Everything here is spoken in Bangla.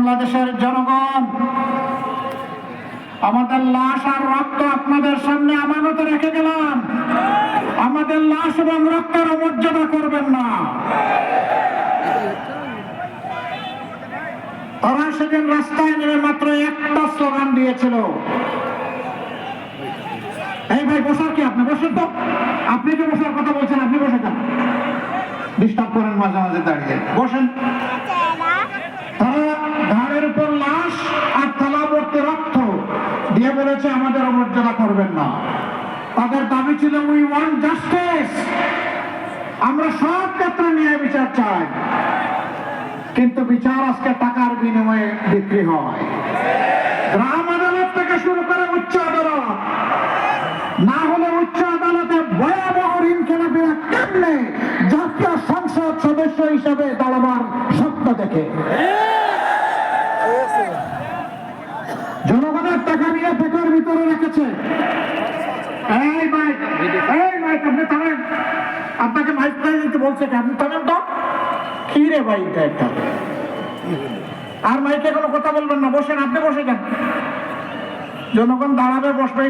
বাংলাদেশের জনগণ, আমাদের লাশ আর রক্ত আপনাদের সামনে আমানতে রেখে গেলাম। আমাদের লাশ এবং রক্তের অমর্যাদা করবেন না। তারা সেদিন রাস্তায় নেমে মাত্র একটা স্লোগান দিয়েছিল, এই ভাই বসার কি? আপনি বসেন তো, আপনি যে বসার কথা বলছেন, আপনি বসে যান, ডিস্টার্ব করেন মাঝে মাঝে, দাঁড়িয়ে বসেন। তারা ঘাড়ের উপর লাশ আর থালা ভর্তি রক্ত দিয়ে বলেছে আমাদের অমর্যাদা করবেন না। তাদের দাবি ছিল উই ওয়ান্ট জাস্টিস, আমরা সব ক্ষেত্রে ন্যায় বিচার চাই। কিন্তু বিচার আজকে টাকার বিনিময়ে বিক্রি হয়। গ্রাম আদালত থেকে শুরু করে উচ্চ আদালত, না হলে উচ্চ আদালতে ভয়াবহ ঋণ খেলাপিরা কেমনে জাতীয় সংসদ সদস্য হিসেবে দাঁড়াবার স্বপ্ন দেখে? জনগণের টাকা নিয়ে পেটের ভিতরে রেখেছে। এই মাইক, আপনি থামেন, আপনাকে মাইক করে দিতে বলছে, আপনি থামেন তো। কি রে ভাই, এটা একটা আর মাইকে কোনো কথা বলবেন না, বসেন, আপনি বসে যান। জনগণ দাঁড়াবে, বসবে।